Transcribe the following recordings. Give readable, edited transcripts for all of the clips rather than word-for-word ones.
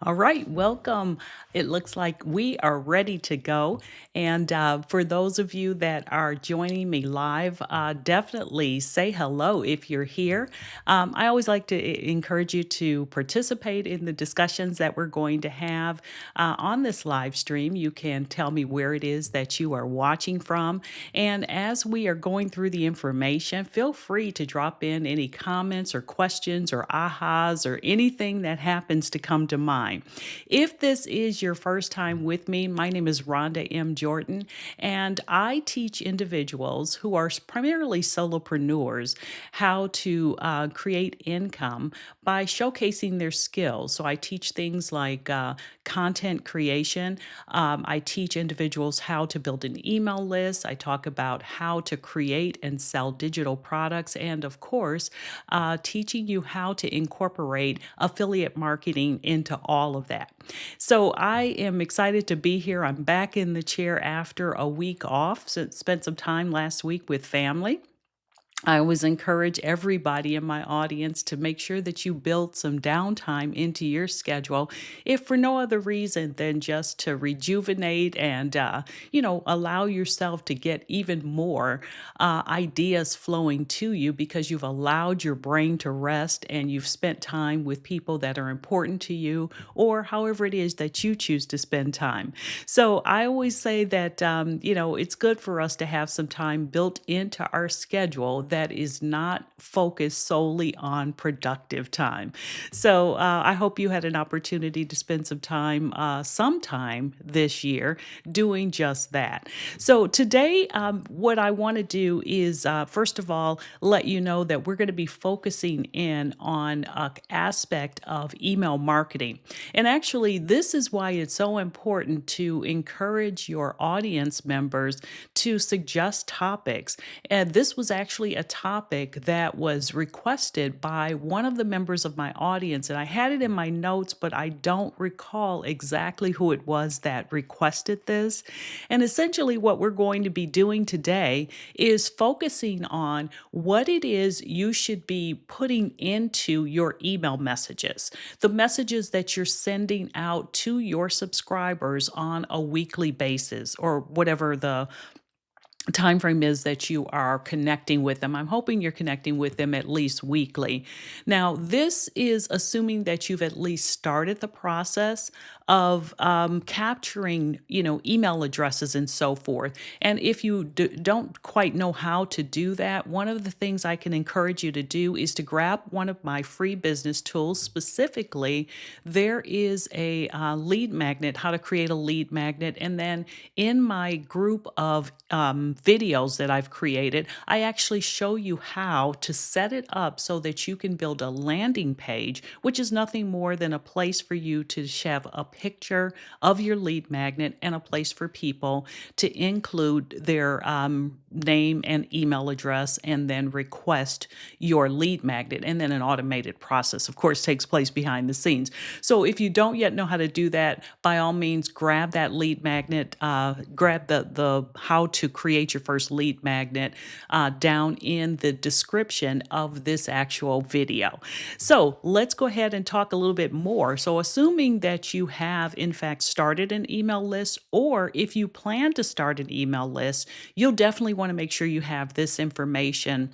All right, welcome. It looks like we are ready to go. And for those of you that are joining me live, definitely say hello if you're here. I always like to encourage you to participate in the discussions that we're going to have on this live stream. You can tell me where it is that you are watching from. And as we are going through the information, feel free to drop in any comments or questions or ahas or anything that happens to come to mind. If this is your first time with me, my name is Rhonda M. Jordan, and I teach individuals who are primarily solopreneurs how to create income by showcasing their skills. So I teach things like content creation. I teach individuals how to build an email list. I talk about how to create and sell digital products. And of course, teaching you how to incorporate affiliate marketing into all of that. So I am excited to be here. I'm back in the chair after a week off, spent some time last week with family. I always encourage everybody in my audience to make sure that you build some downtime into your schedule, if for no other reason than just to rejuvenate and, allow yourself to get even more ideas flowing to you because you've allowed your brain to rest and you've spent time with people that are important to you, or however it is that you choose to spend time. So I always say that, it's good for us to have some time built into our schedule that is not focused solely on productive time. So I hope you had an opportunity to spend sometime this year doing just that. So today, what I want to do is, first of all, let you know that we're going to be focusing in on an aspect of email marketing. And actually, this is why it's so important to encourage your audience members to suggest topics. And this was actually a topic that was requested by one of the members of my audience. And I had it in my notes, but I don't recall exactly who it was that requested this. And essentially, what we're going to be doing today is focusing on what it is you should be putting into your email messages, the messages that you're sending out to your subscribers on a weekly basis or whatever the time frame is that you are connecting with them. I'm hoping you're connecting with them at least weekly. Now, this is assuming that you've at least started the process of capturing, email addresses and so forth. And if you don't quite know how to do that, one of the things I can encourage you to do is to grab one of my free business tools. Specifically, there is a lead magnet, how to create a lead magnet, and then in my group of videos that I've created, I actually show you how to set it up so that you can build a landing page, which is nothing more than a place for you to have a picture of your lead magnet and a place for people to include their name and email address and then request your lead magnet. And then an automated process, of course, takes place behind the scenes. So if you don't yet know how to do that, by all means, grab that lead magnet, grab the how to create your first lead magnet down in the description of this actual video. So let's go ahead and talk a little bit more. So assuming that you have in fact started an email list, or if you plan to start an email list, you'll definitely want to make sure you have this information,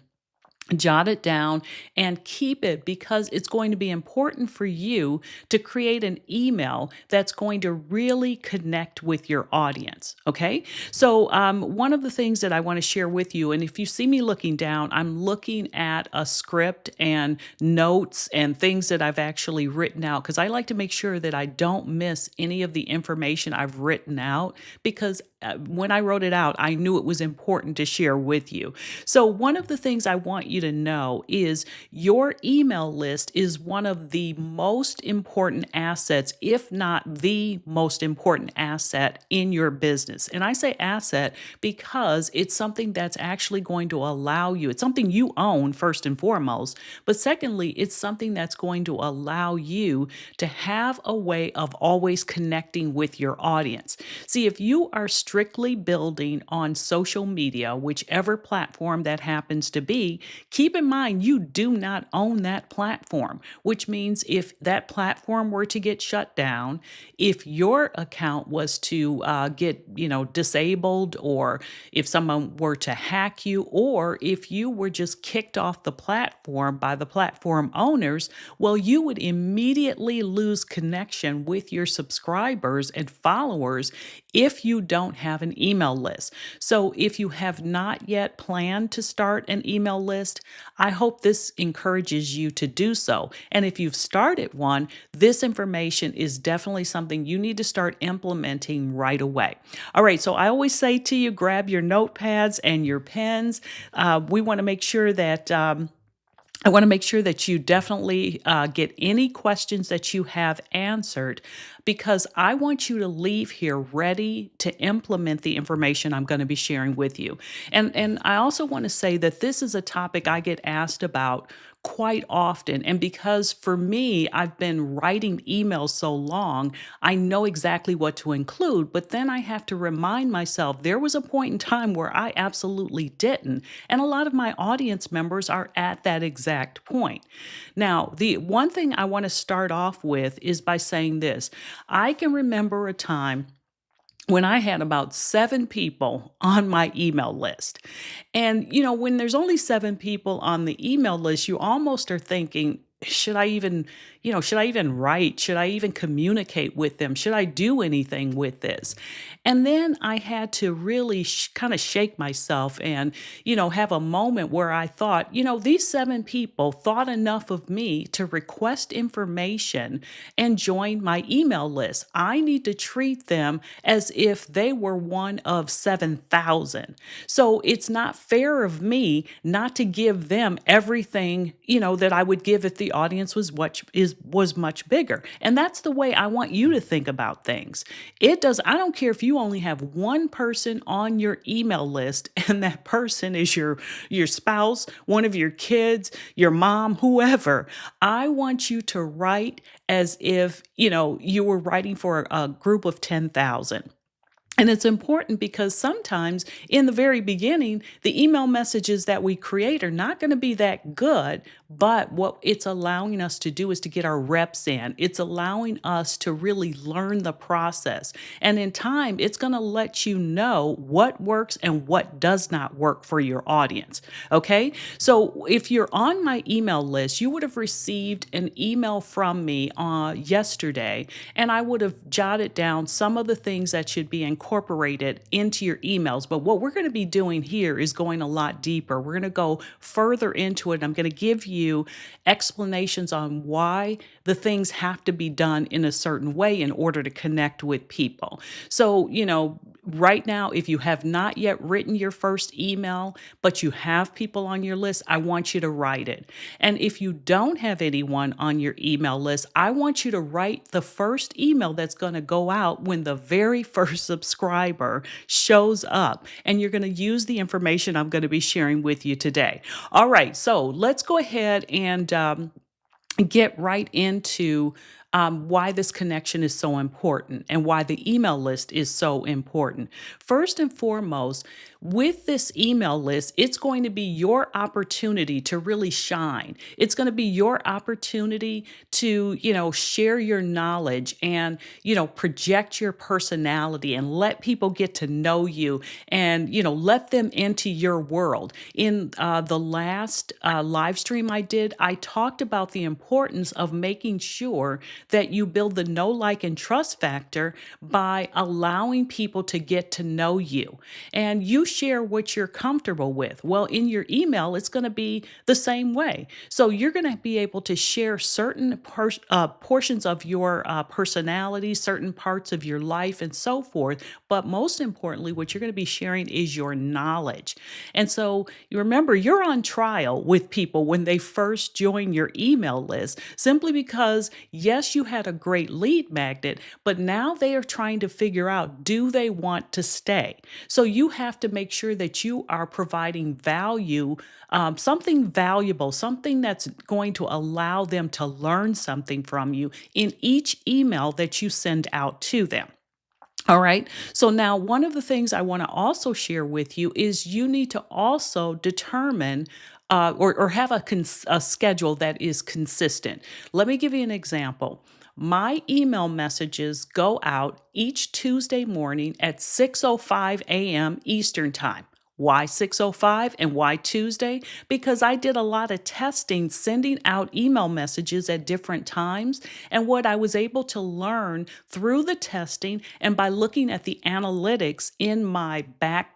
jot it down and keep it, because it's going to be important for you to create an email that's going to really connect with your audience. Okay. So, one of the things that I want to share with you, and if you see me looking down, I'm looking at a script and notes and things that I've actually written out, because I like to make sure that I don't miss any of the information I've written out, because when I wrote it out, I knew it was important to share with you. So, one of the things I want you to know is your email list is one of the most important assets, if not the most important asset in your business. And I say asset because it's something that's actually going to allow you, it's something you own first and foremost, but secondly, it's something that's going to allow you to have a way of always connecting with your audience. See, if you are strictly building on social media, whichever platform that happens to be, Keep in mind, you do not own that platform, which means if that platform were to get shut down, if your account was to get, disabled, or if someone were to hack you, or if you were just kicked off the platform by the platform owners, well, you would immediately lose connection with your subscribers and followers if you don't have an email list. So, if you have not yet planned to start an email list, I hope this encourages you to do so. And if you've started one, this information is definitely something you need to start implementing right away. All right, so I always say to you, grab your notepads and your pens. We want to make sure that. I want to make sure that you definitely get any questions that you have answered, because I want you to leave here ready to implement the information I'm going to be sharing with you. And I also want to say that this is a topic I get asked about quite often. And because for me, I've been writing emails so long, I know exactly what to include. But then I have to remind myself there was a point in time where I absolutely didn't. And a lot of my audience members are at that exact point. Now, the one thing I want to start off with is by saying this. I can remember a time when I had about 7 people on my email list. And, when there's only 7 people on the email list, you almost are thinking, should I even write? Should I even communicate with them? Should I do anything with this? And then I had to really kind of shake myself and, have a moment where I thought, these 7 people thought enough of me to request information and join my email list. I need to treat them as if they were one of 7,000. So it's not fair of me not to give them everything, that I would give if the audience was much bigger. And that's the way I want you to think about things. I don't care if you only have one person on your email list and that person is your spouse, one of your kids, your mom, whoever. I want you to write as if, you were writing for a group of 10,000. And it's important because sometimes in the very beginning, the email messages that we create are not going to be that good. But what it's allowing us to do is to get our reps in. It's allowing us to really learn the process. And in time, it's going to let you know what works and what does not work for your audience. Okay. So if you're on my email list, you would have received an email from me yesterday, and I would have jotted down some of the things that should be incorporated into your emails. But what we're going to be doing here is going a lot deeper. We're going to go further into it. I'm going to give you explanations on why the things have to be done in a certain way in order to connect with people. So, right now, if you have not yet written your first email, but you have people on your list, I want you to write it. And if you don't have anyone on your email list, I want you to write the first email that's going to go out when the very first subscriber shows up. And you're going to use the information I'm going to be sharing with you today. All right, so let's go ahead and get right into why this connection is so important and why the email list is so important. First and foremost, with this email list, it's going to be your opportunity to really shine. It's going to be your opportunity to, share your knowledge and, project your personality and let people get to know you and, let them into your world. In the last live stream I did, I talked about the importance of making sure that you build the know, like, and trust factor by allowing people to get to know you. And you share what you're comfortable with. Well, in your email, it's going to be the same way. So you're going to be able to share certain portions of your personality, certain parts of your life, and so forth. But most importantly, what you're going to be sharing is your knowledge. And so you remember, you're on trial with people when they first join your email list, simply because, yes, you had a great lead magnet, but now they are trying to figure out, do they want to stay? So you have to make sure that you are providing value, something valuable, something that's going to allow them to learn something from you in each email that you send out to them. All right. So now one of the things I want to also share with you is you need to also determine or have a schedule that is consistent. Let me give you an example. My email messages go out each Tuesday morning at 6:05 a.m. Eastern Time. Why 6:05 and why Tuesday? Because I did a lot of testing sending out email messages at different times, and what I was able to learn through the testing and by looking at the analytics in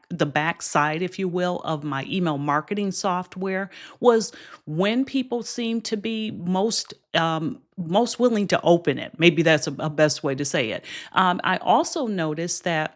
the backside, if you will, of my email marketing software was when people seem to be most willing to open it. Maybe that's a best way to say it. I also noticed that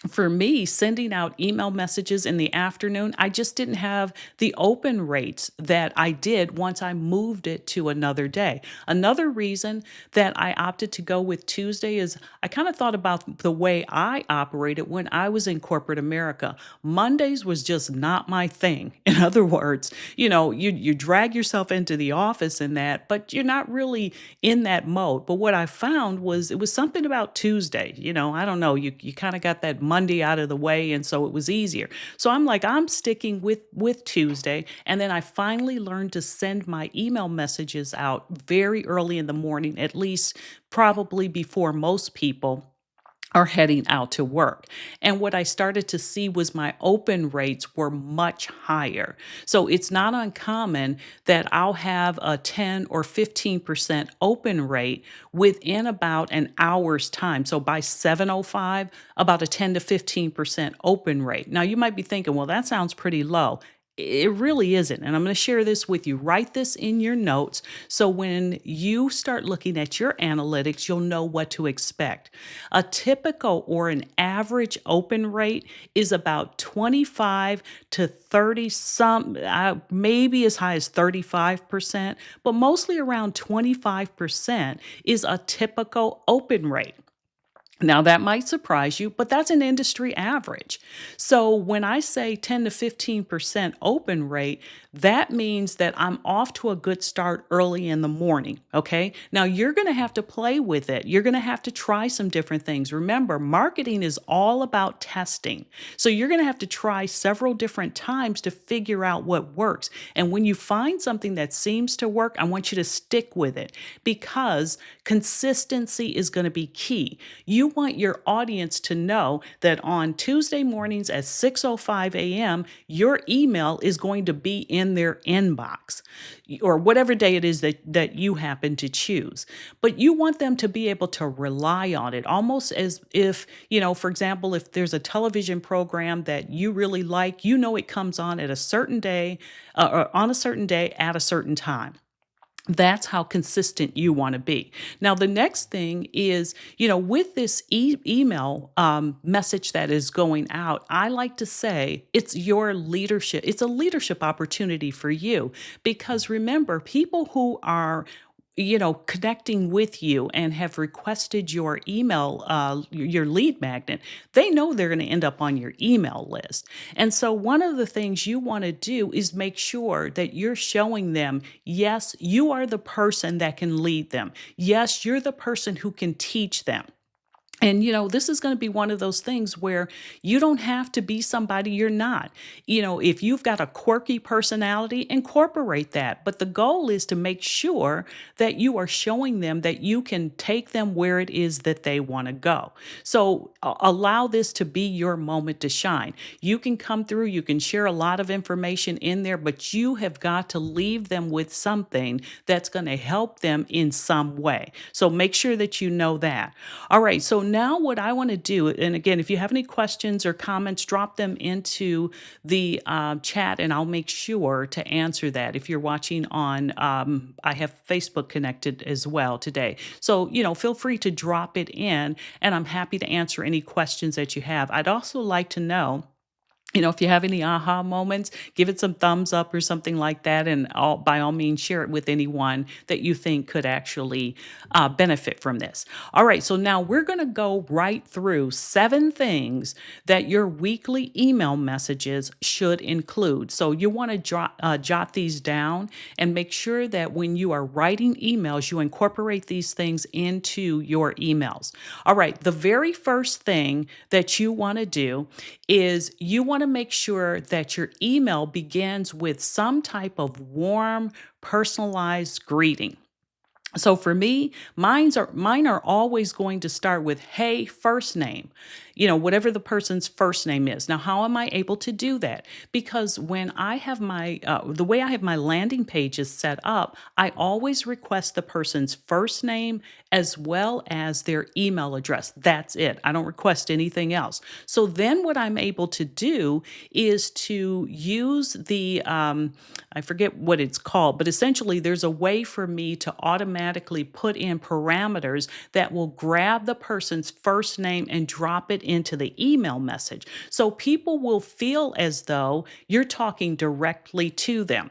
for me, sending out email messages in the afternoon, I just didn't have the open rates that I did once I moved it to another day. Another reason that I opted to go with Tuesday is I kind of thought about the way I operated when I was in corporate America. Mondays was just not my thing. In other words, you drag yourself into the office and that, but you're not really in that mode. But what I found was it was something about Tuesday. I don't know, you kind of got that Monday out of the way, and so it was easier. So I'm like, I'm sticking with Tuesday, and then I finally learned to send my email messages out very early in the morning, at least probably before most people are heading out to work. And what I started to see was my open rates were much higher. So it's not uncommon that I'll have a 10 or 15% open rate within about an hour's time. So by 7:05, about a 10 to 15% open rate. Now you might be thinking, well, that sounds pretty low. It really isn't. And I'm going to share this with you. Write this in your notes so when you start looking at your analytics, you'll know what to expect. A typical or an average open rate is about 25 to 30, maybe as high as 35%, but mostly around 25% is a typical open rate. Now, that might surprise you, but that's an industry average. So, when I say 10 to 15% open rate, that means that I'm off to a good start early in the morning. Okay. Now, you're going to have to play with it. You're going to have to try some different things. Remember, marketing is all about testing. So, you're going to have to try several different times to figure out what works. And when you find something that seems to work, I want you to stick with it because consistency is going to be key. You want your audience to know that on Tuesday mornings at 6:05 a.m., your email is going to be in their inbox or whatever day it is that you happen to choose. But you want them to be able to rely on it, almost as if, for example, if there's a television program that you really like, it comes on at a certain day or on a certain day at a certain time. That's how consistent you want to be. Now, the next thing is, with this email message that is going out, I like to say it's your leadership. It's a leadership opportunity for you because remember, people who are connecting with you and have requested your email, your lead magnet, they know they're going to end up on your email list. And so, one of the things you want to do is make sure that you're showing them, yes, you are the person that can lead them. Yes, you're the person who can teach them. And, this is going to be one of those things where you don't have to be somebody you're not. If you've got a quirky personality, incorporate that. But the goal is to make sure that you are showing them that you can take them where it is that they want to go. So allow this to be your moment to shine. You can come through, you can share a lot of information in there, but you have got to leave them with something that's going to help them in some way. So make sure that you know that. All right. So now what I want to do, and again, if you have any questions or comments, drop them into the chat and I'll make sure to answer that. If you're watching on, I have Facebook connected as well today. So, feel free to drop it in and I'm happy to answer any questions that you have. I'd also like to know, if you have any aha moments, give it some thumbs up or something like that. And by all means, share it with anyone that you think could actually benefit from this. All right. So now we're going to go right through 7 things that your weekly email messages should include. So you want to jot these down and make sure that when you are writing emails, you incorporate these things into your emails. All right. The very first thing that you want to do is you want to make sure that your email begins with some type of warm, personalized greeting. So for me, mine are always going to start with hey, first name. Whatever the person's first name is. Now, how am I able to do that? Because when I have the way I have my landing pages set up, I always request the person's first name as well as their email address. That's it. I don't request anything else. So then what I'm able to do is to use I forget what it's called, but essentially there's a way for me to automatically put in parameters that will grab the person's first name and drop it into the email message. So people will feel as though you're talking directly to them.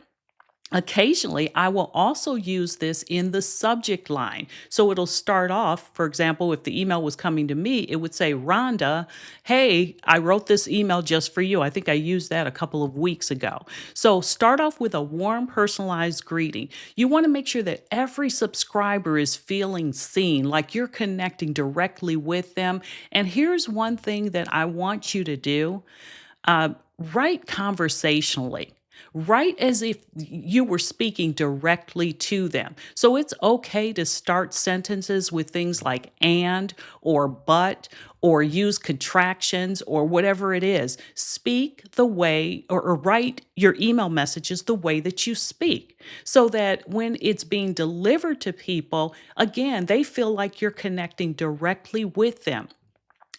Occasionally, I will also use this in the subject line. So it'll start off, for example, if the email was coming to me, it would say, Rhonda, hey, I wrote this email just for you. I think I used that a couple of weeks ago. So start off with a warm, personalized greeting. You want to make sure that every subscriber is feeling seen, like you're connecting directly with them. And here's one thing that I want you to do. Write conversationally. Write as if you were speaking directly to them. So it's okay to start sentences with things like and or but or use contractions or whatever it is. Speak the way or write your email messages the way that you speak so that when it's being delivered to people, again, they feel like you're connecting directly with them.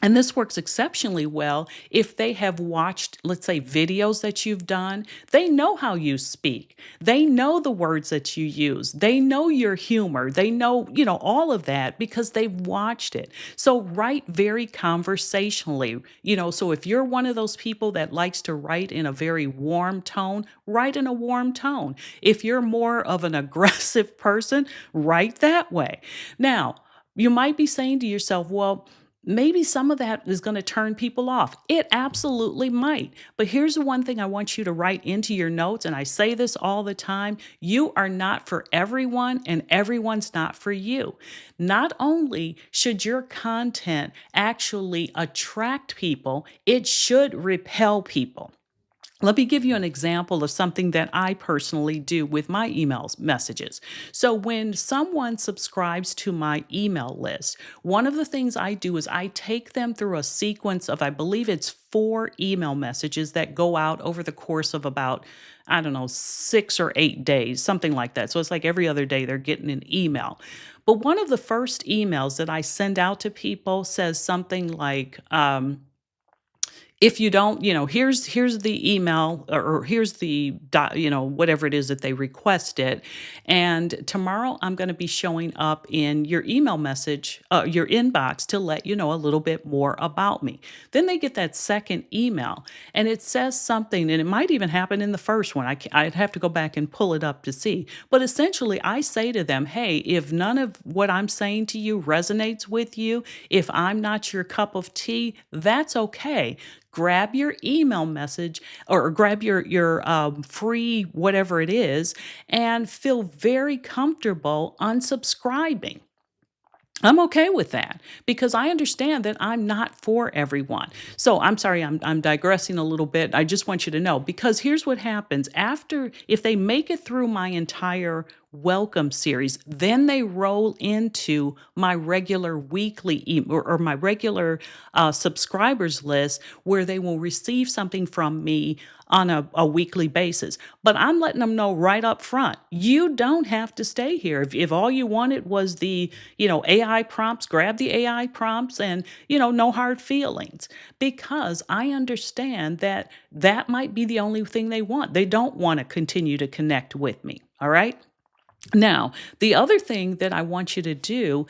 And this works exceptionally well if they have watched, let's say, videos that you've done. They know how you speak. They know the words that you use. They know your humor. They know, all of that because they've watched it. So write very conversationally. So if you're one of those people that likes to write in a very warm tone, write in a warm tone. If you're more of an aggressive person, write that way. Now, you might be saying to yourself, well, maybe some of that is going to turn people off. It absolutely might. But here's the one thing I want you to write into your notes, and I say this all the time. You are not for everyone, and everyone's not for you. Not only should your content actually attract people, it should repel people. Let me give you an example of something that I personally do with my emails messages. So when someone subscribes to my email list, one of the things I do is I take them through a sequence of, I believe it's 4 email messages that go out over the course of about, I don't know, 6 or 8 days, something like that. So it's like every other day they're getting an email. But one of the first emails that I send out to people says something like, if you don't, here's the email or here's the whatever it is that they requested, and tomorrow I'm going to be showing up in your email message, your inbox, to let you know a little bit more about me. Then they get that second email, and it says something, and it might even happen in the first one. I'd have to go back and pull it up to see. But essentially, I say to them, hey, if none of what I'm saying to you resonates with you, if I'm not your cup of tea, that's okay. Grab your email message or grab your free whatever it is and feel very comfortable unsubscribing. I'm okay with that because I understand that I'm not for everyone. So I'm sorry, I'm digressing a little bit. I just want you to know because here's what happens if they make it through my entire welcome series, then they roll into my regular weekly or my regular subscribers list where they will receive something from me on a weekly basis. But I'm letting them know right up front, you don't have to stay here. If all you wanted was the, AI prompts, grab the AI prompts and, no hard feelings. Because I understand that that might be the only thing they want. They don't want to continue to connect with me. All right. Now, the other thing that I want you to do,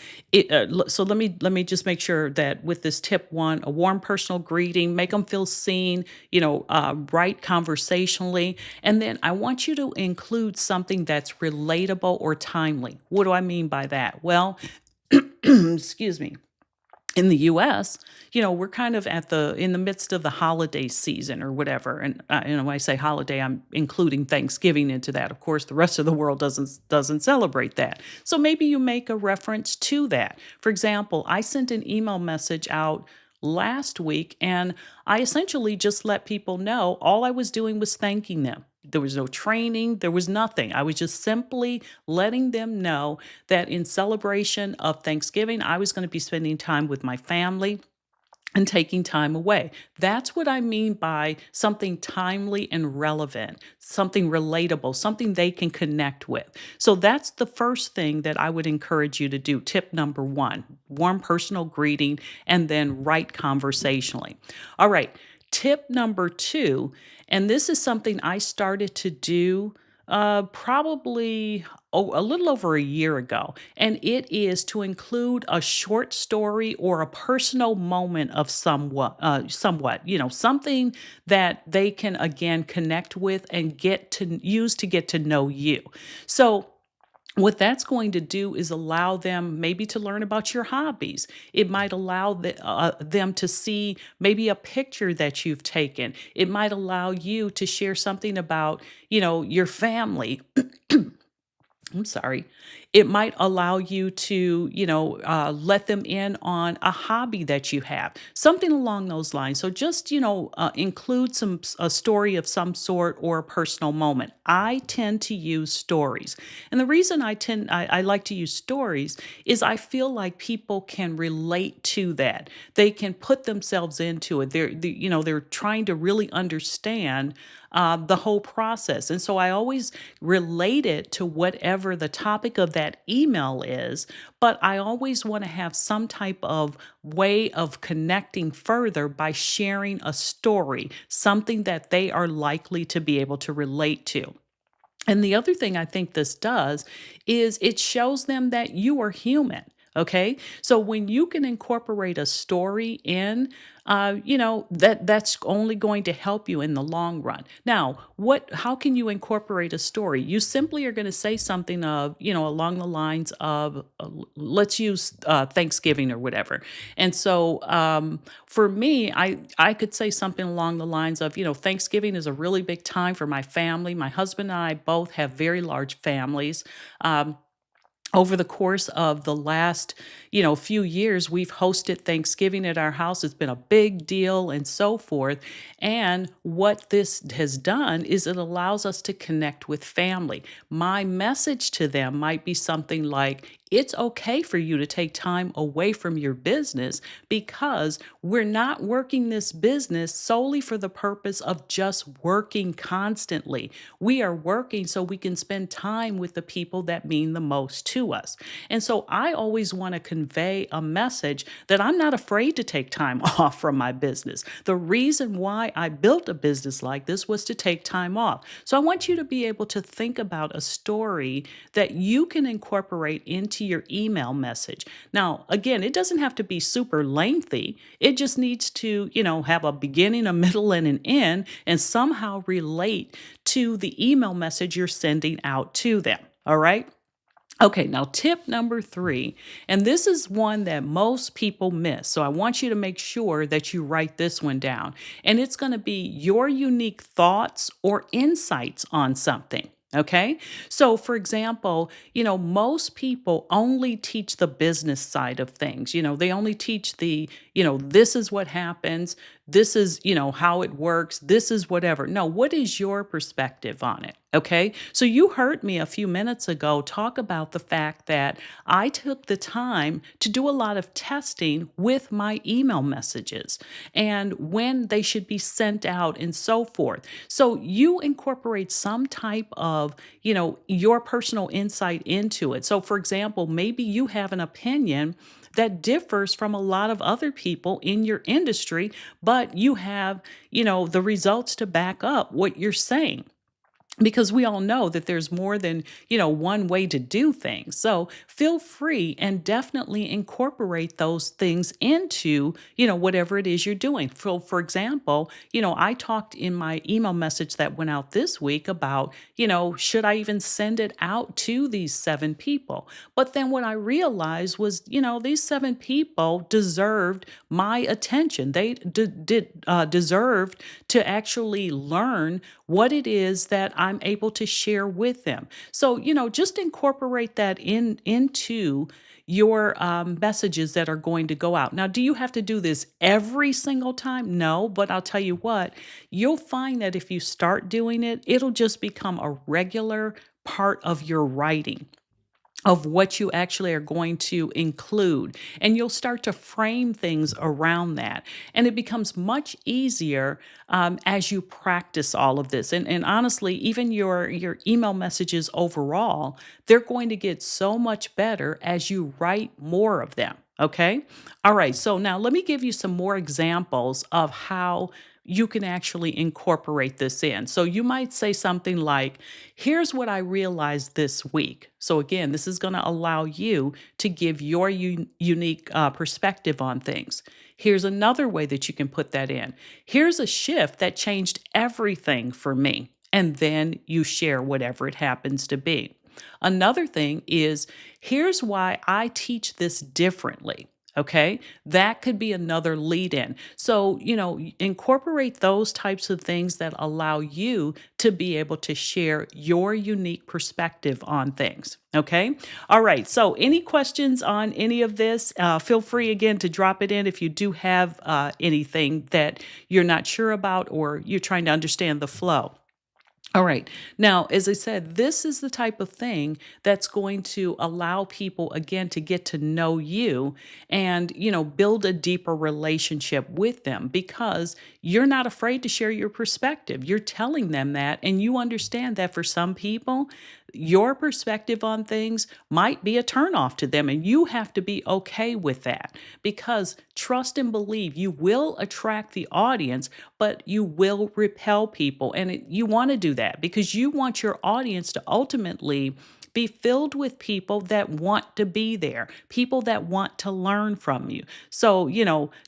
so let me just make sure that with this tip one, a warm personal greeting, make them feel seen, write conversationally, and then I want you to include something that's relatable or timely. What do I mean by that? Well, excuse me, in the US, we're kind of in the midst of the holiday season or whatever. And when I say holiday, I'm including Thanksgiving into that. Of course, the rest of the world doesn't celebrate that. So maybe you make a reference to that. For example, I sent an email message out last week, and I essentially just let people know all I was doing was thanking them. There was no training, there was nothing. I was just simply letting them know that in celebration of Thanksgiving, I was going to be spending time with my family and taking time away. That's what I mean by something timely and relevant, something relatable, something they can connect with. So that's the first thing that I would encourage you to do. Tip number one, warm personal greeting and then write conversationally. All right. Tip number two, and this is something I started to do probably a little over a year ago, and it is to include a short story or a personal moment of somewhat, something that they can again connect with and get to use to get to know you. So what that's going to do is allow them maybe to learn about your hobbies. It might allow them to see maybe a picture that you've taken. It might allow you to share something about, your family. I'm sorry. It might allow you to, let them in on a hobby that you have, something along those lines. So just, include a story of some sort or a personal moment. I tend to use stories, and the reason I like to use stories is I feel like people can relate to that. They can put themselves into it. They're trying to really understand the whole process. And so I always relate it to whatever the topic of that email is, but I always want to have some type of way of connecting further by sharing a story, something that they are likely to be able to relate to. And the other thing I think this does is it shows them that you are human. Okay. So when you can incorporate a story in, that's only going to help you in the long run. Now, how can you incorporate a story? You simply are going to say something of, along the lines of, let's use Thanksgiving or whatever. And so, for me, I could say something along the lines of, Thanksgiving is a really big time for my family. My husband and I both have very large families. Over the course of the last, few years, we've hosted Thanksgiving at our house. It's been a big deal and so forth. And what this has done is it allows us to connect with family. My message to them might be something like, it's okay for you to take time away from your business because we're not working this business solely for the purpose of just working constantly. We are working so we can spend time with the people that mean the most to us. And so I always want to convey a message that I'm not afraid to take time off from my business. The reason why I built a business like this was to take time off. So I want you to be able to think about a story that you can incorporate into your email message. Now, again, it doesn't have to be super lengthy. It just needs to, have a beginning, a middle, and an end, and somehow relate to the email message you're sending out to them. All right. Okay, now tip number three, and this is one that most people miss. So I want you to make sure that you write this one down. And it's going to be your unique thoughts or insights on something. Okay. So, for example, most people only teach the business side of things. They only teach this is what happens. This is, how it works. This is whatever. No, what is your perspective on it? Okay. So you heard me a few minutes ago talk about the fact that I took the time to do a lot of testing with my email messages and when they should be sent out and so forth. So you incorporate some type of, your personal insight into it. So for example, maybe you have an opinion that differs from a lot of other people in your industry, but you have, the results to back up what you're saying, because we all know that there's more than one way to do things. So feel free and definitely incorporate those things into whatever it is you're doing. For example, I talked in my email message that went out this week about should I even send it out to these 7 people? But then what I realized was these 7 people deserved my attention. They deserved to actually learn what it is that I'm able to share with them. So, just incorporate that into your messages that are going to go out. Now, do you have to do this every single time? No, but I'll tell you what, you'll find that if you start doing it, it'll just become a regular part of your writing, of what you actually are going to include. And you'll start to frame things around that. And it becomes much easier as you practice all of this. And honestly, even your email messages overall, they're going to get so much better as you write more of them. Okay. All right. So now let me give you some more examples of how you can actually incorporate this in. So you might say something like, here's what I realized this week. So again, this is going to allow you to give your unique perspective on things. Here's another way that you can put that in. Here's a shift that changed everything for me. And then you share whatever it happens to be. Another thing is, here's why I teach this differently. Okay, that could be another lead in. So, incorporate those types of things that allow you to be able to share your unique perspective on things. Okay, all right. So, any questions on any of this? Feel free again to drop it in if you do have anything that you're not sure about or you're trying to understand the flow. All right. Now, as I said, this is the type of thing that's going to allow people again to get to know you and, build a deeper relationship with them because you're not afraid to share your perspective. You're telling them that, and you understand that for some people, your perspective on things might be a turnoff to them, and you have to be okay with that because trust and believe you will attract the audience, but you will repel people. And you want to do that because you want your audience to ultimately be filled with people that want to be there, people that want to learn from you. So,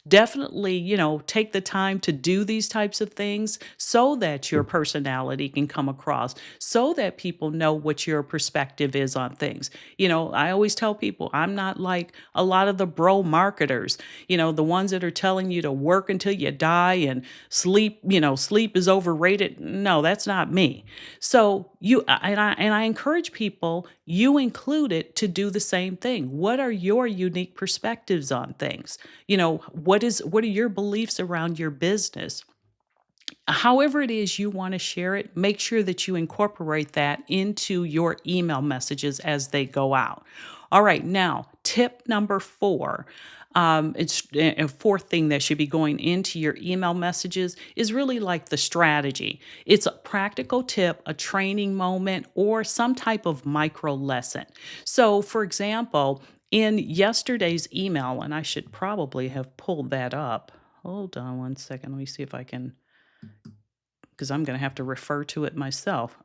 definitely, take the time to do these types of things so that your personality can come across, so that people know what your perspective is on things. I always tell people I'm not like a lot of the bro marketers, the ones that are telling you to work until you die and sleep is overrated. No, that's not me. So I encourage people, you included, to do the same thing. What are your unique perspectives on things? What are your beliefs around your business? However it is you want to share it, make sure that you incorporate that into your email messages as they go out. All right, now tip number 4. It's a fourth thing that should be going into your email messages is really like the strategy. It's a practical tip, a training moment, or some type of micro lesson. So, for example, in yesterday's email, and I should probably have pulled that up. Hold on one second. Let me see if I can, because I'm going to have to refer to it myself.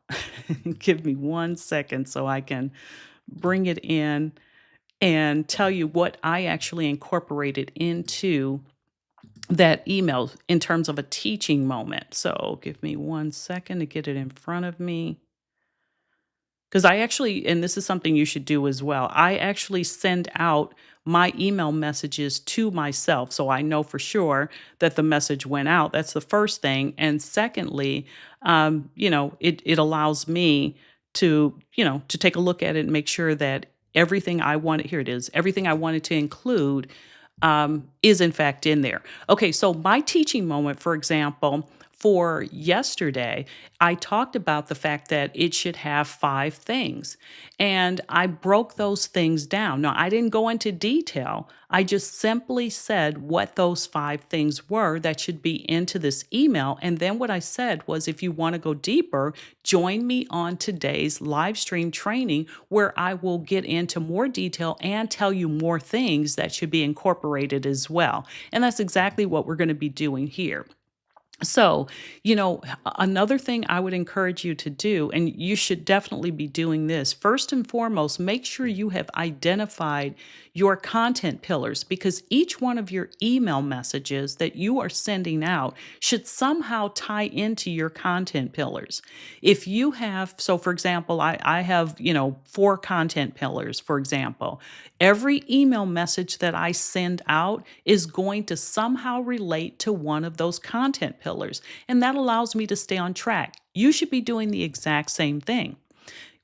Give me one second so I can bring it in and tell you what I actually incorporated into that email in terms of a teaching moment. So give me one second to get it in front of me. Because I actually, and this is something you should do as well, I actually send out my email messages to myself. So I know for sure that the message went out. That's the first thing. And secondly, it allows me to take a look at it and make sure that everything I wanted, here it is, everything I wanted to include is in fact in there. Okay, so my teaching moment, for example, for yesterday, I talked about the fact that it should have 5 things. And I broke those things down. Now, I didn't go into detail. I just simply said what those 5 things were that should be into this email. And then what I said was, if you want to go deeper, join me on today's live stream training where I will get into more detail and tell you more things that should be incorporated as well. And that's exactly what we're going to be doing here. So, another thing I would encourage you to do, and you should definitely be doing this, first and foremost, make sure you have identified your content pillars because each one of your email messages that you are sending out should somehow tie into your content pillars. If you have, so for example, I have, 4 content pillars, for example. Every email message that I send out is going to somehow relate to one of those content pillars, and that allows me to stay on track. You should be doing the exact same thing.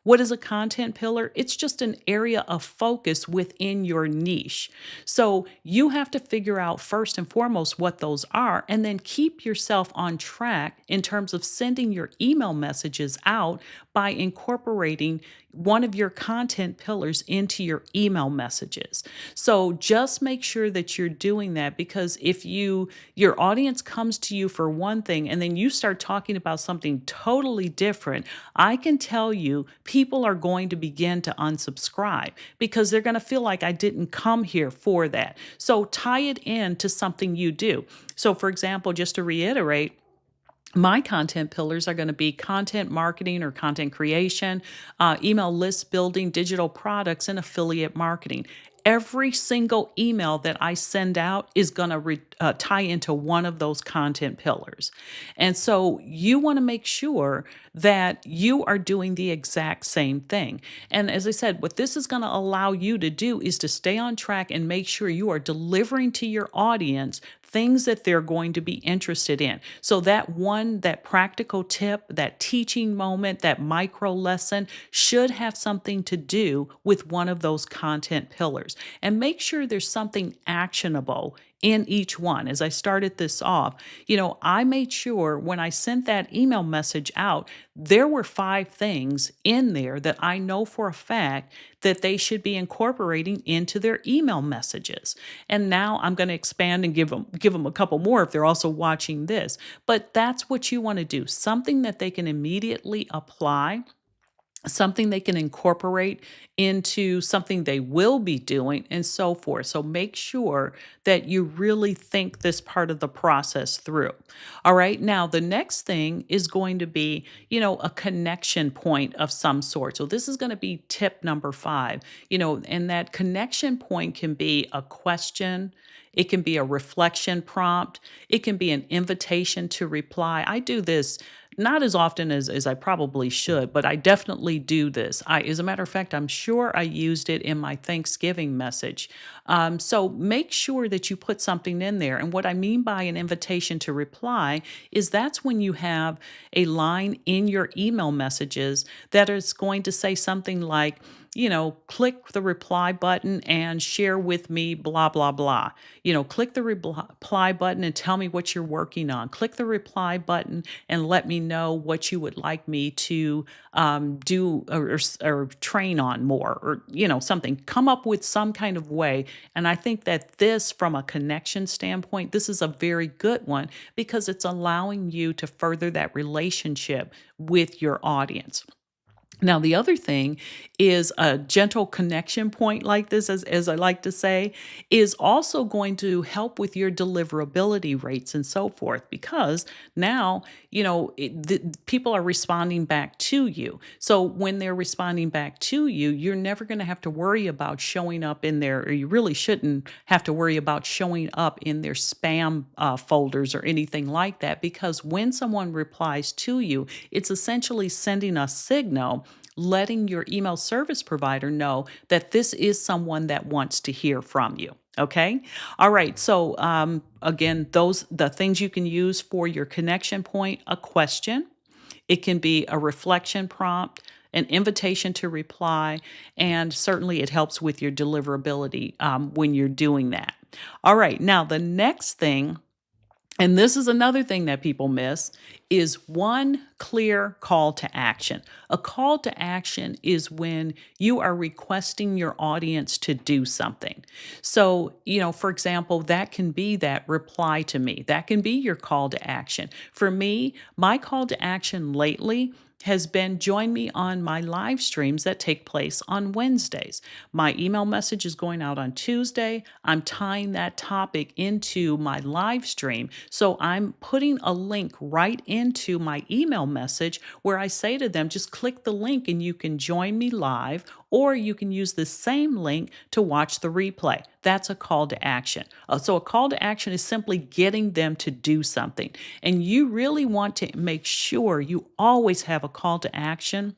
What is a content pillar? It's just an area of focus within your niche. So you have to figure out first and foremost what those are, and then keep yourself on track in terms of sending your email messages out by incorporating one of your content pillars into your email messages. So just make sure that you're doing that, because if your audience comes to you for one thing and then you start talking about something totally different, I can tell you people are going to begin to unsubscribe because they're going to feel like I didn't come here for that. So tie it in to something you do. So for example, just to reiterate, my content pillars are going to be content marketing or content creation, email list building, digital products, and affiliate marketing. Every single email that I send out is going to tie into one of those content pillars. And so you want to make sure that you are doing the exact same thing. And as I said, what this is going to allow you to do is to stay on track and make sure you are delivering to your audience things that they're going to be interested in. So that practical tip, that teaching moment, that micro lesson should have something to do with one of those content pillars. And make sure there's something actionable in each one. As I started this off, I made sure when I sent that email message out, there were 5 things in there that I know for a fact that they should be incorporating into their email messages. And now I'm going to expand and give them a couple more if they're also watching this. But that's what you want to do. Something that they can immediately apply, something they can incorporate into something they will be doing, and so forth. So make sure that you really think this part of the process through. All right. Now, the next thing is going to be, a connection point of some sort. So this is going to be tip number 5, and that connection point can be a question. It can be a reflection prompt. It can be an invitation to reply. I do this not as often as I probably should, but I definitely do this. As a matter of fact, I'm sure I used it in my Thanksgiving message. So make sure that you put something in there. And what I mean by an invitation to reply is that's when you have a line in your email messages that is going to say something like, click the reply button and share with me, blah, blah, blah. Click the reply button and tell me what you're working on. Click the reply button and let me know what you would like me to do or train on more, or, something. Come up with some kind of way. And I think that this, from a connection standpoint, this is a very good one because it's allowing you to further that relationship with your audience. Now, the other thing is a gentle connection point like this, as I like to say, is also going to help with your deliverability rates and so forth, because now, people are responding back to you. So when they're responding back to you, you're never going to have to worry about showing up in there, or you really shouldn't have to worry about showing up in their spam folders or anything like that, because when someone replies to you, it's essentially sending a signal letting your email service provider know that this is someone that wants to hear from you. Okay. All right. So, again, the things you can use for your connection point: a question, it can be a reflection prompt, an invitation to reply, and certainly it helps with your deliverability when you're doing that. All right. Now, the next thing, and this is another thing that people miss, is one clear call to action. A call to action is when you are requesting your audience to do something. So, for example, that can be that reply to me. That can be your call to action. For me, my call to action lately has been join me on my live streams that take place on Wednesdays. My email message is going out on Tuesday. I'm tying that topic into my live stream. So I'm putting a link right into my email message where I say to them, just click the link and you can join me live, or you can use the same link to watch the replay. That's a call to action. So a call to action is simply getting them to do something. And you really want to make sure you always have a call to action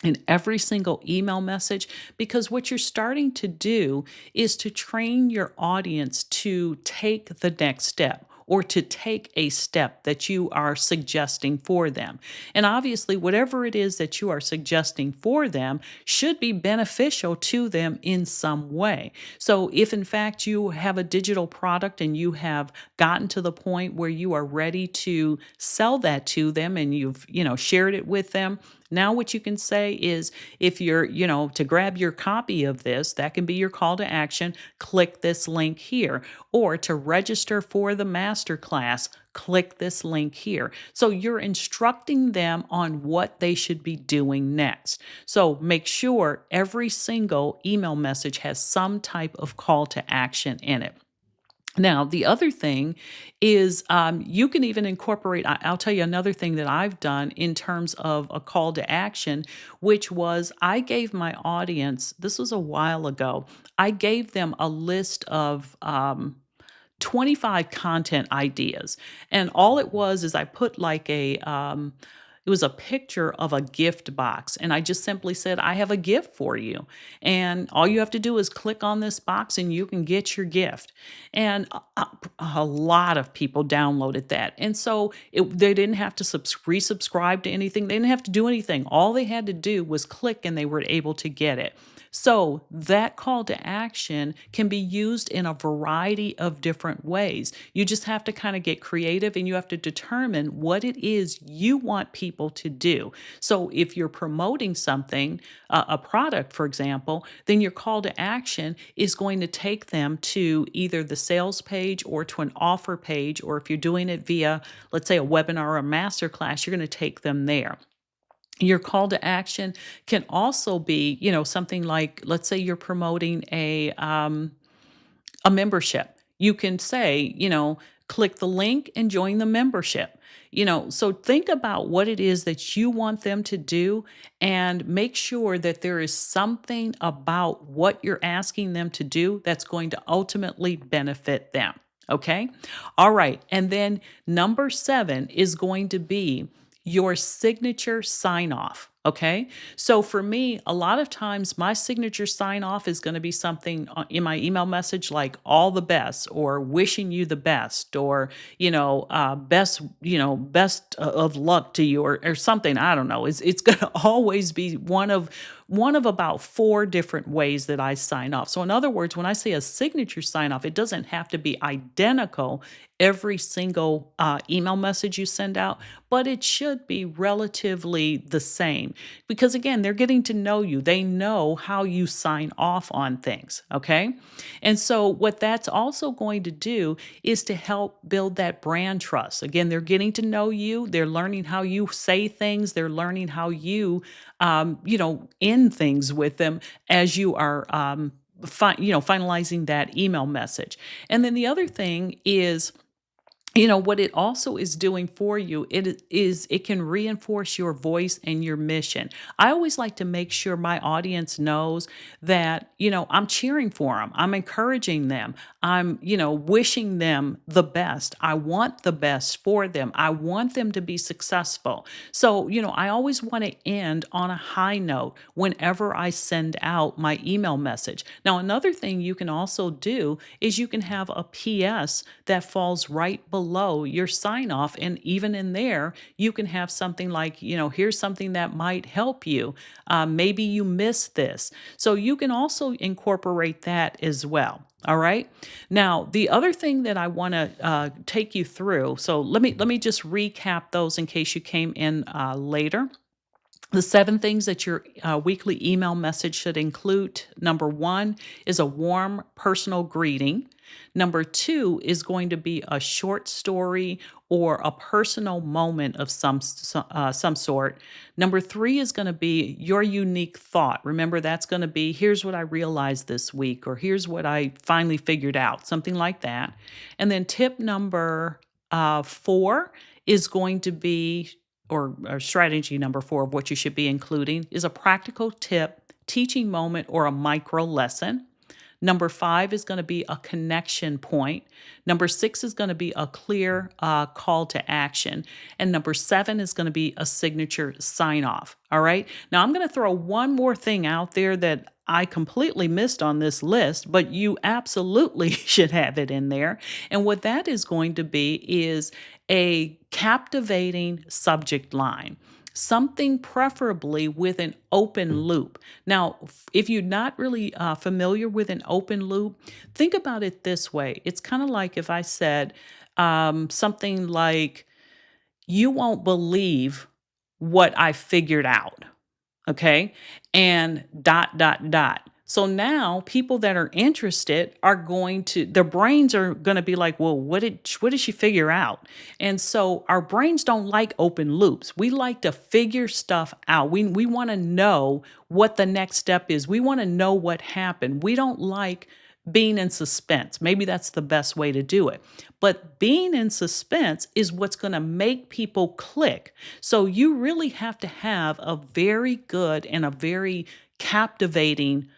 in every single email message, because what you're starting to do is to train your audience to take the next step, or to take a step that you are suggesting for them. And obviously, whatever it is that you are suggesting for them should be beneficial to them in some way. So, if in fact you have a digital product and you have gotten to the point where you are ready to sell that to them and you've, shared it with them, now what you can say is if you're, to grab your copy of this, that can be your call to action, click this link here, or to register for the masterclass, click this link here. So you're instructing them on what they should be doing next. So make sure every single email message has some type of call to action in it. Now, the other thing is you can even incorporate, I'll tell you another thing that I've done in terms of a call to action, which was I gave my audience, this was a while ago, I gave them a list of 25 content ideas. And all it was is I put like it was a picture of a gift box. And I just simply said, I have a gift for you. And all you have to do is click on this box and you can get your gift. And a lot of people downloaded that. And so they didn't have to resubscribe to anything. They didn't have to do anything. All they had to do was click and they were able to get it. So that call to action can be used in a variety of different ways. You just have to kind of get creative and you have to determine what it is you want people to do. So if you're promoting something, a product, for example, then your call to action is going to take them to either the sales page or to an offer page, or if you're doing it via, let's say, a webinar or a masterclass, you're going to take them there. Your call to action can also be, something like, let's say you're promoting a membership. You can say, click the link and join the membership. So think about what it is that you want them to do and make sure that there is something about what you're asking them to do that's going to ultimately benefit them. Okay. All right. And then number 7 is going to be your signature sign off. Okay. So for me, a lot of times my signature sign off is going to be something in my email message like all the best or wishing you the best or, best of luck to you or something. I don't know. It's going to always be one of about 4 different ways that I sign off. So in other words, when I say a signature sign off, it doesn't have to be identical every single email message you send out, but it should be relatively the same because again, they're getting to know you. They know how you sign off on things. Okay. And so what that's also going to do is to help build that brand trust. Again, they're getting to know you. They're learning how you say things. They're learning how you, end things with them as you are, finalizing that email message. And then the other thing is, what it also is doing for you, it can reinforce your voice and your mission. I always like to make sure my audience knows that, I'm cheering for them. I'm encouraging them. I'm, wishing them the best. I want the best for them. I want them to be successful. So, I always want to end on a high note whenever I send out my email message. Now, another thing you can also do is you can have a PS that falls right below your sign off. And even in there, you can have something like, here's something that might help you. Maybe you missed this. So you can also incorporate that as well. All right. Now, the other thing that I want to take you through. So let me just recap those in case you came in later. The 7 things that your weekly email message should include. Number 1 is a warm personal greeting. Number 2 is going to be a short story or a personal moment of some sort. Number 3 is going to be your unique thought. Remember, that's going to be, here's what I realized this week, or here's what I finally figured out, something like that. And then tip number 4 is going to be, or strategy number 4 of what you should be including is a practical tip, teaching moment, or a micro lesson. Number 5 is going to be a connection point. Number 6 is going to be a clear call to action. And number 7 is going to be a signature sign off. All right. Now, I'm going to throw one more thing out there that I completely missed on this list, but you absolutely should have it in there. And what that is going to be is a captivating subject line, something preferably with an open loop. Now, if you're not really familiar with an open loop, think about it this way. It's kind of like if I said something like, you won't believe what I figured out. Okay. And dot, dot, dot. So now people that are interested are going to, their brains are going to be like, well, what did she figure out? And so our brains don't like open loops. We like to figure stuff out. We want to know what the next step is. We want to know what happened. We don't like being in suspense. Maybe that's the best way to do it. But being in suspense is what's going to make people click. So you really have to have a very good and a very captivating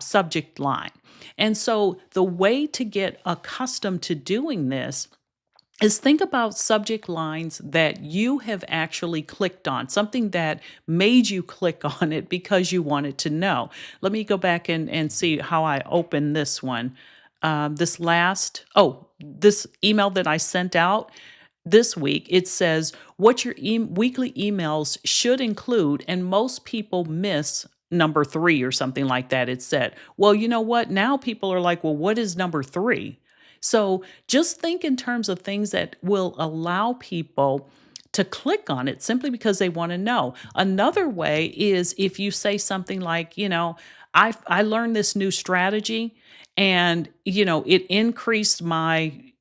subject line. And so the way to get accustomed to doing this is think about subject lines that you have actually clicked on, something that made you click on it because you wanted to know. Let me go back and see how I open this one. This email that I sent out this week, it says what your weekly emails should include, and most people miss number 3 or something like that. It said, well, you know what? Now people are like, well, what is number 3? So just think in terms of things that will allow people to click on it simply because they want to know. Another way is if you say something like, I learned this new strategy and, it increased my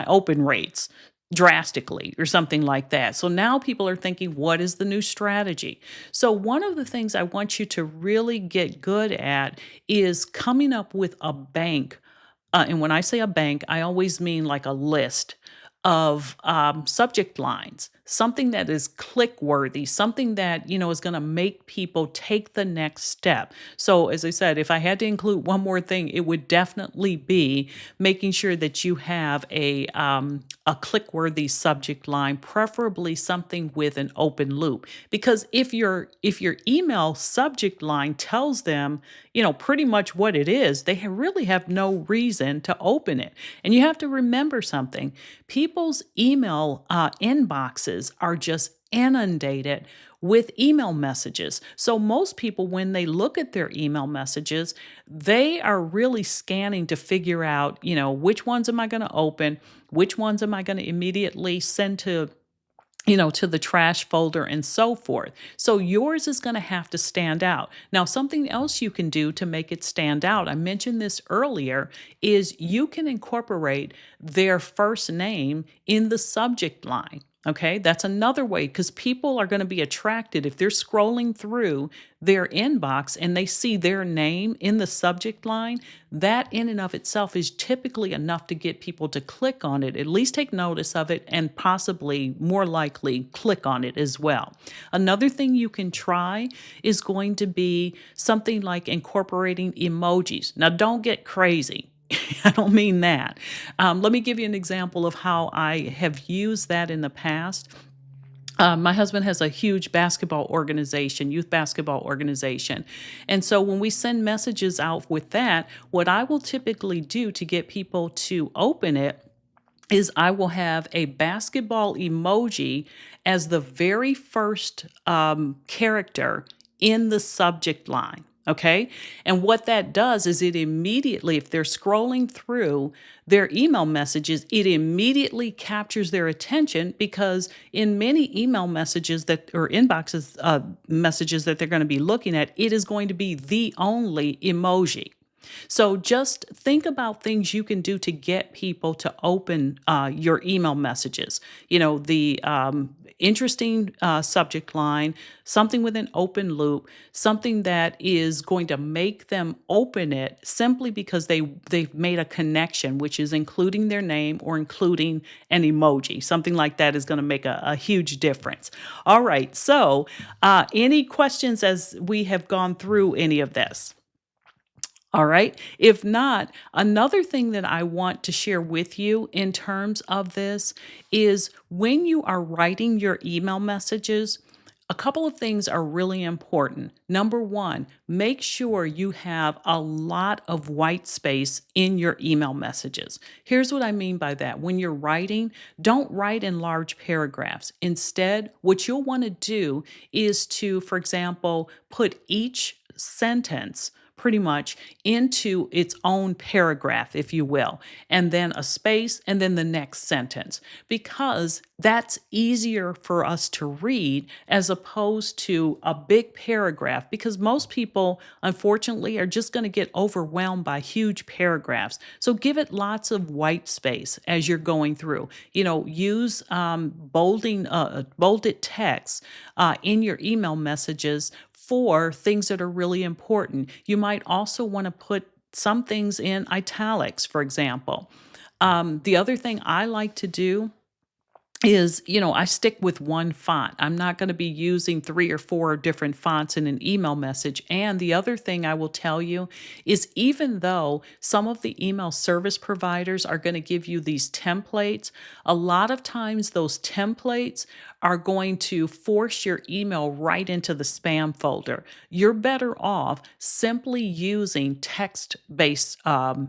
open rates drastically or something like that. So now people are thinking, what is the new strategy? So one of the things I want you to really get good at is coming up with a bank, and when I say a bank, I always mean like a list of subject lines, something that is click worthy, something that, is going to make people take the next step. So, as I said, if I had to include one more thing, it would definitely be making sure that you have a click worthy subject line, preferably something with an open loop. Because if your email subject line tells them, pretty much what it is, they really have no reason to open it. And you have to remember something. People's email inboxes are just inundated with email messages. So most people, when they look at their email messages, they are really scanning to figure out, which ones am I going to open? Which ones am I going to immediately send to the trash folder and so forth. So yours is going to have to stand out. Now, something else you can do to make it stand out, I mentioned this earlier, is you can incorporate their first name in the subject line. Okay, that's another way because people are going to be attracted if they're scrolling through their inbox and they see their name in the subject line. That in and of itself is typically enough to get people to click on it, at least take notice of it, and possibly more likely click on it as well. Another thing you can try is going to be something like incorporating emojis. Now, don't get crazy. I don't mean that. Let me give you an example of how I have used that in the past. My husband has a huge basketball organization, youth basketball organization. And so when we send messages out with that, what I will typically do to get people to open it is I will have a basketball emoji as the very first character in the subject line. Okay. And what that does is it immediately, if they're scrolling through their email messages, it immediately captures their attention because in many email messages that or inboxes, messages that they're going to be looking at, it is going to be the only emoji. So just think about things you can do to get people to open your email messages. The interesting subject line, something with an open loop, something that is going to make them open it simply because they've made a connection, which is including their name or including an emoji. Something like that is going to make a huge difference. All right. So any questions as we have gone through any of this? All right. If not, another thing that I want to share with you in terms of this is when you are writing your email messages, a couple of things are really important. Number one, make sure you have a lot of white space in your email messages. Here's what I mean by that. When you're writing, don't write in large paragraphs. Instead, what you'll want to do is to, for example, put each sentence pretty much into its own paragraph, if you will, and then a space, and then the next sentence, because that's easier for us to read as opposed to a big paragraph. Because most people, unfortunately, are just going to get overwhelmed by huge paragraphs. So give it lots of white space as you're going through. Use bolded text in your email messages for things that are really important. You might also want to put some things in italics, for example. The other thing I like to do is, I stick with one font. I'm not going to be using three or four different fonts in an email message. And the other thing I will tell you is even though some of the email service providers are going to give you these templates, a lot of times those templates are going to force your email right into the spam folder. You're better off simply using text based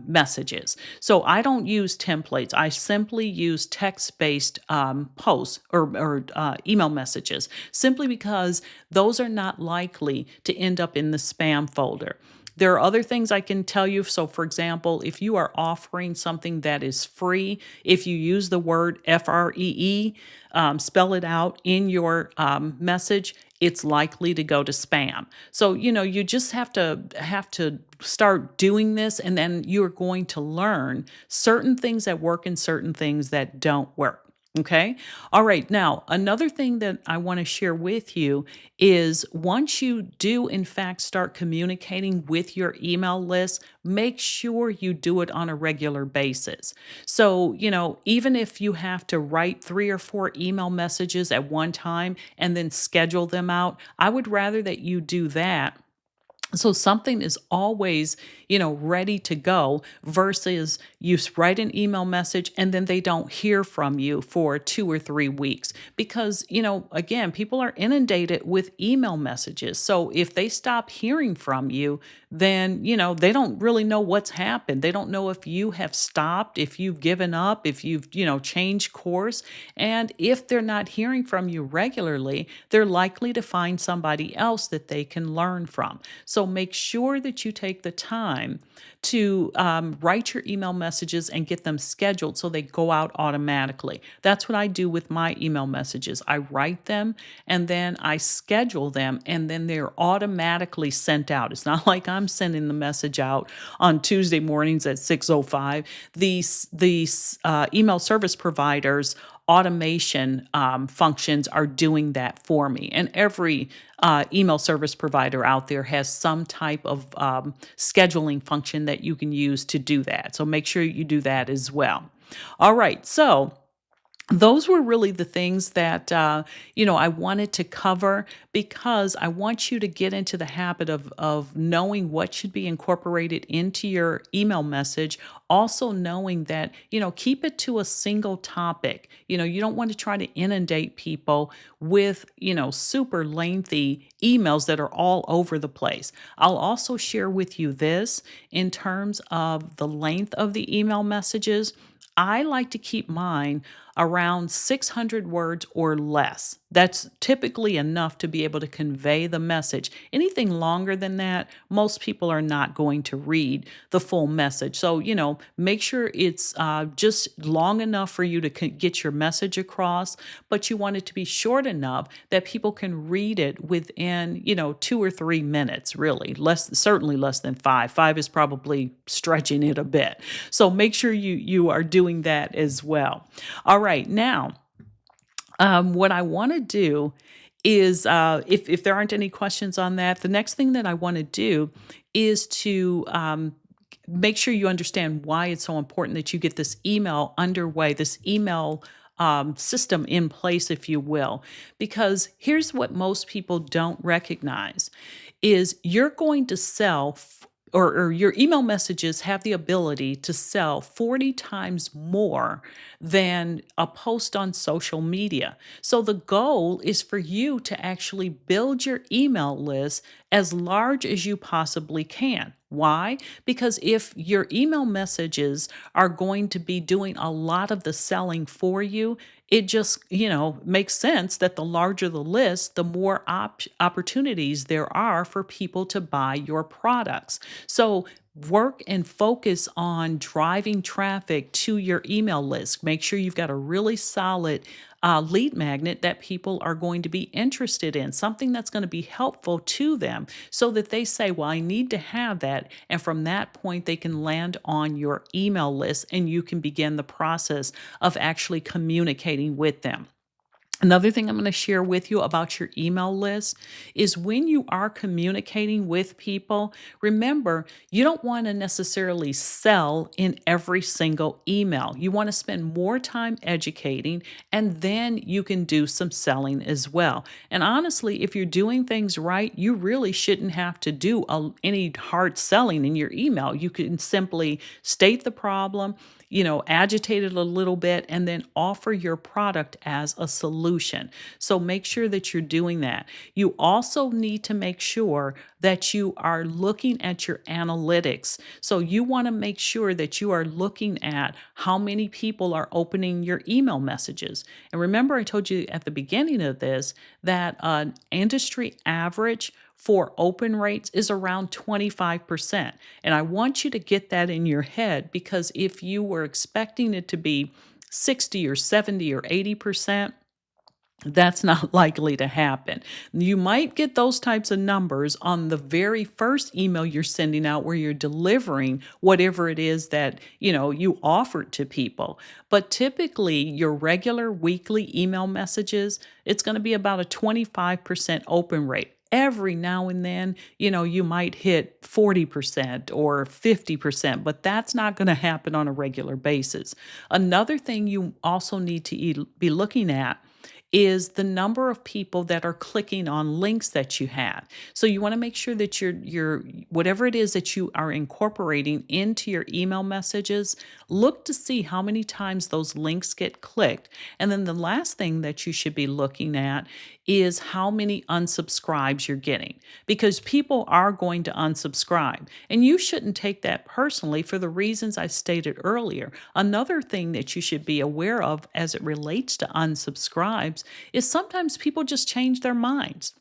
messages. So I don't use templates. I simply use text based posts or email messages simply because those are not likely to end up in the spam folder. There are other things I can tell you. So, for example, if you are offering something that is free, if you use the word FREE, spell it out in your message, it's likely to go to spam. So, you just have to start doing this, and then you're going to learn certain things that work and certain things that don't work. Okay. All right. Now, another thing that I want to share with you is once you do, in fact, start communicating with your email list, make sure you do it on a regular basis. So, even if you have to write three or four email messages at one time and then schedule them out, I would rather that you do that so something is always, ready to go versus write an email message and then they don't hear from you for 2 or 3 weeks. Because, again, people are inundated with email messages. So if they stop hearing from you, then, they don't really know what's happened. They don't know if you have stopped, if you've given up, if you've, changed course. And if they're not hearing from you regularly, they're likely to find somebody else that they can learn from. So make sure that you take the time to write your email messages and get them scheduled so they go out automatically. That's what I do with my email messages. I write them and then I schedule them and then they're automatically sent out. It's not like I'm sending the message out on Tuesday mornings at 6:05. These email service providers automation functions are doing that for me. And every email service provider out there has some type of scheduling function that you can use to do that. So make sure you do that as well. All right. So those were really the things that I wanted to cover because I want you to get into the habit of knowing what should be incorporated into your email message. Also knowing that keep it to a single topic. You don't want to try to inundate people with super lengthy emails that are all over the place. I'll also share with you this in terms of the length of the email messages. I like to keep mine around 600 words or less. That's typically enough to be able to convey the message. Anything longer than that, most people are not going to read the full message. So, make sure it's just long enough for you to get your message across, but you want it to be short enough that people can read it within, 2 or 3 minutes, really. Certainly less than 5. 5 is probably stretching it a bit. So make sure you are doing that as well. All right, now what I want to do is, if there aren't any questions on that, the next thing that I want to do is to make sure you understand why it's so important that you get this email underway, this email system in place, if you will. Because here's what most people don't recognize is you're going to sell or your email messages have the ability to sell 40 times more than a post on social media. So the goal is for you to actually build your email list as large as you possibly can. Why? Because if your email messages are going to be doing a lot of the selling for you, it just, makes sense that the larger the list, the more opportunities there are for people to buy your products. So work and focus on driving traffic to your email list. Make sure you've got a really solid lead magnet that people are going to be interested in, something that's going to be helpful to them so that they say, well, I need to have that. And from that point, they can land on your email list and you can begin the process of actually communicating with them. Another thing I'm going to share with you about your email list is when you are communicating with people, remember, you don't want to necessarily sell in every single email. You want to spend more time educating and then you can do some selling as well. And honestly, if you're doing things right, you really shouldn't have to do any hard selling in your email. You can simply state the problem, agitate it a little bit, and then offer your product as a solution. So make sure that you're doing that. You also need to make sure that you are looking at your analytics. So you want to make sure that you are looking at how many people are opening your email messages. And remember, I told you at the beginning of this that an industry average for open rates is around 25%. And I want you to get that in your head because if you were expecting it to be 60 or 70 or 80%, that's not likely to happen. You might get those types of numbers on the very first email you're sending out where you're delivering whatever it is that, you offered to people. But typically your regular weekly email messages, it's going to be about a 25% open rate. Every now and then, you might hit 40% or 50%, but that's not going to happen on a regular basis. Another thing you also need to be looking at is the number of people that are clicking on links that you have. So you want to make sure that your whatever it is that you are incorporating into your email messages, look to see how many times those links get clicked. And then the last thing that you should be looking at is how many unsubscribes you're getting because people are going to unsubscribe. And you shouldn't take that personally for the reasons I stated earlier. Another thing that you should be aware of as it relates to unsubscribes is sometimes people just change their minds.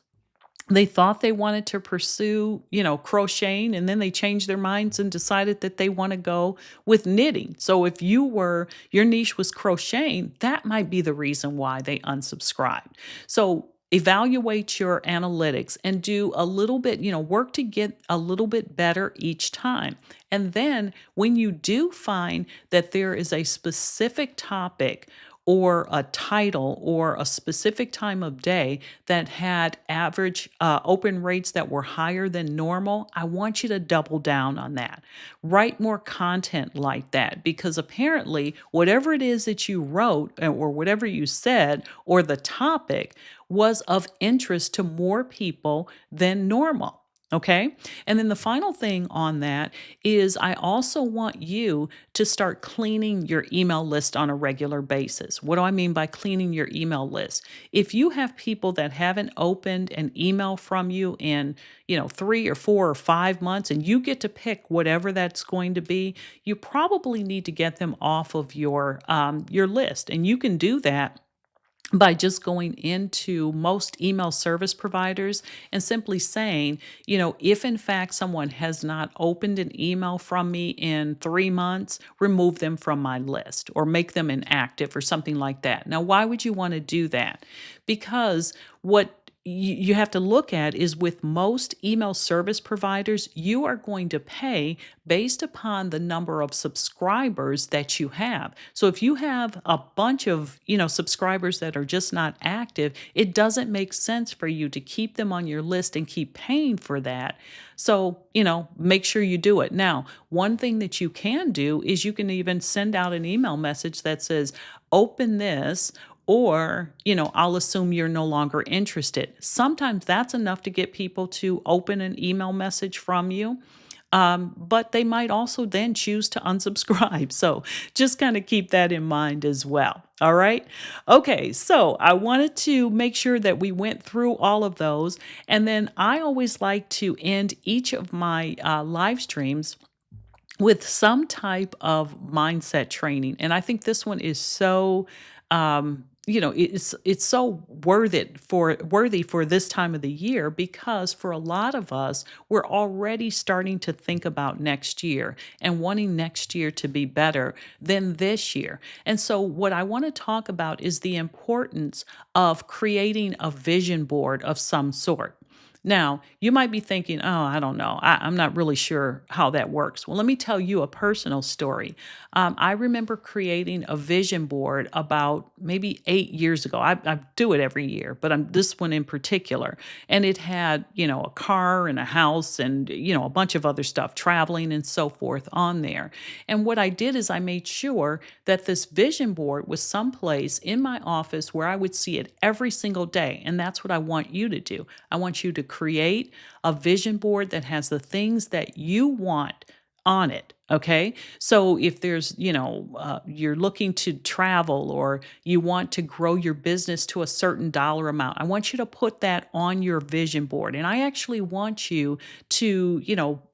They thought they wanted to pursue, crocheting, and then they changed their minds and decided that they want to go with knitting. So if your niche was crocheting, that might be the reason why they unsubscribed. So evaluate your analytics and do a little bit, work to get a little bit better each time. And then when you do find that there is a specific topic or a title or a specific time of day that had average open rates that were higher than normal, I want you to double down on that. Write more content like that because apparently, whatever it is that you wrote or whatever you said or the topic was of interest to more people than normal. Okay. And then the final thing on that is I also want you to start cleaning your email list on a regular basis. What do I mean by cleaning your email list? If you have people that haven't opened an email from you in, 3 or 4 or 5 months and you get to pick whatever that's going to be, you probably need to get them off of your list. And you can do that by just going into most email service providers and simply saying, if in fact someone has not opened an email from me in 3 months, remove them from my list or make them inactive or something like that. Now, why would you want to do that? Because what you have to look at is with most email service providers, you are going to pay based upon the number of subscribers that you have. So if you have a bunch of, subscribers that are just not active, it doesn't make sense for you to keep them on your list and keep paying for that. So, make sure you do it. Now, one thing that you can do is you can even send out an email message that says, open this, or, I'll assume you're no longer interested. Sometimes that's enough to get people to open an email message from you. but they might also then choose to unsubscribe. So just kind of keep that in mind as well. All right. Okay. So I wanted to make sure that we went through all of those. And then I always like to end each of my live streams with some type of mindset training. And I think this one is so it's so worthy for this time of the year, because for a lot of us, we're already starting to think about next year and wanting next year to be better than this year. And so what I want to talk about is the importance of creating a vision board of some sort. Now, you might be thinking, oh, I don't know. I'm not really sure how that works. Well, let me tell you a personal story. I remember creating a vision board about maybe 8 years ago. I do it every year, but this one in particular. And it had, a car and a house and, a bunch of other stuff, traveling and so forth on there. And what I did is I made sure that this vision board was someplace in my office where I would see it every single day. And that's what I want you to do. I want you to create a vision board that has the things that you want on it. Okay. So if there's, you're looking to travel or you want to grow your business to a certain dollar amount, I want you to put that on your vision board. And I actually want you to,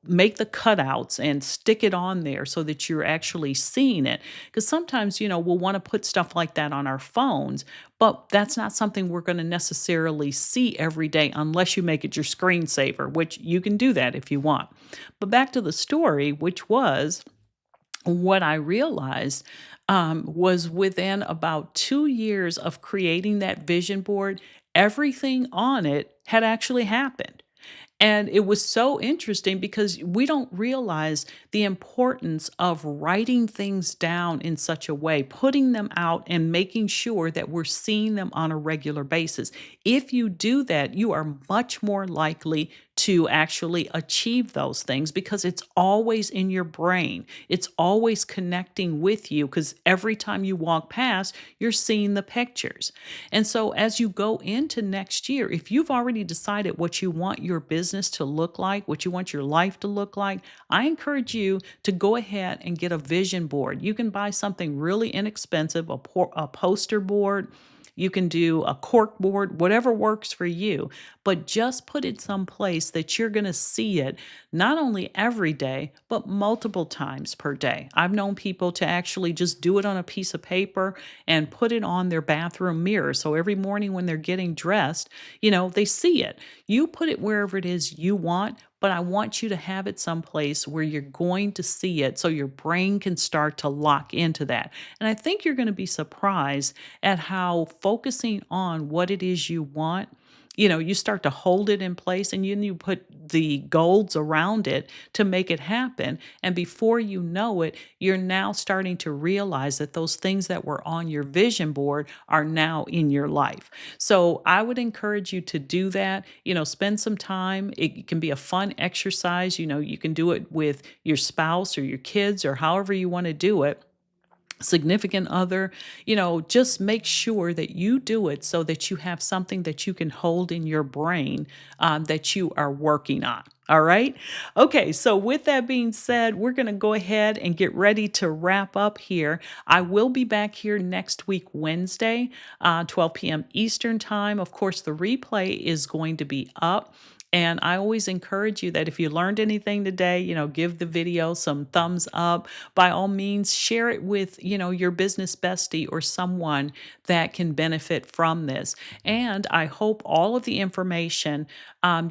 make the cutouts and stick it on there so that you're actually seeing it. Because sometimes, we'll want to put stuff like that on our phones, but that's not something we're going to necessarily see every day unless you make it your screensaver, which you can do that if you want. But back to the story, which was what I realized was within about 2 years of creating that vision board, everything on it had actually happened. And it was so interesting because we don't realize the importance of writing things down in such a way, putting them out and making sure that we're seeing them on a regular basis. If you do that, you are much more likely to actually achieve those things because it's always in your brain. It's always connecting with you because every time you walk past, you're seeing the pictures. And so as you go into next year, if you've already decided what you want your business to look like, what you want your life to look like, I encourage you to go ahead and get a vision board. You can buy something really inexpensive, a poster board. You can do a cork board, whatever works for you, but just put it someplace that you're going to see it not only every day, but multiple times per day. I've known people to actually just do it on a piece of paper and put it on their bathroom mirror. So every morning when they're getting dressed, they see it. You put it wherever it is you want, but I want you to have it someplace where you're going to see it so your brain can start to lock into that. And I think you're going to be surprised at how focusing on what it is you want, you start to hold it in place and you put the goals around it to make it happen. And before you know it, you're now starting to realize that those things that were on your vision board are now in your life. So I would encourage you to do that. Spend some time. It can be a fun exercise. You can do it with your spouse or your kids or however you want to do it, significant other, just make sure that you do it so that you have something that you can hold in your brain that you are working on. All right. Okay. So, with that being said, we're going to go ahead and get ready to wrap up here. I will be back here next week, Wednesday, 12 p.m. Eastern Time. Of course, the replay is going to be up. And I always encourage you that if you learned anything today, give the video some thumbs up. By all means, share it with, your business bestie or someone that can benefit from this. And I hope all of the information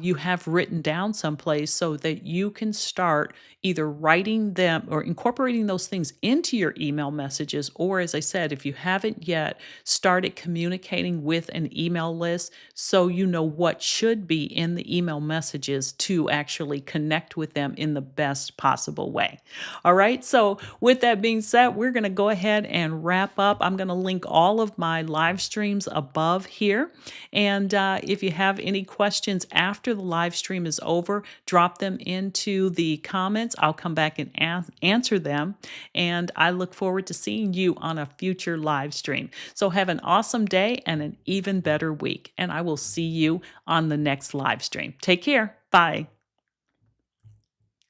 you have written down someplace so that you can start either writing them or incorporating those things into your email messages. Or, as I said, if you haven't yet, started communicating with an email list so you know what should be in the email messages to actually connect with them in the best possible way. All right. So, with that being said, we're going to go ahead and wrap up. I'm going to link all of my live streams above here. And if you have any questions after the live stream is over, drop them into the comments. I'll come back and answer them. And I look forward to seeing you on a future live stream. So have an awesome day and an even better week. And I will see you on the next live stream. Take care. Bye.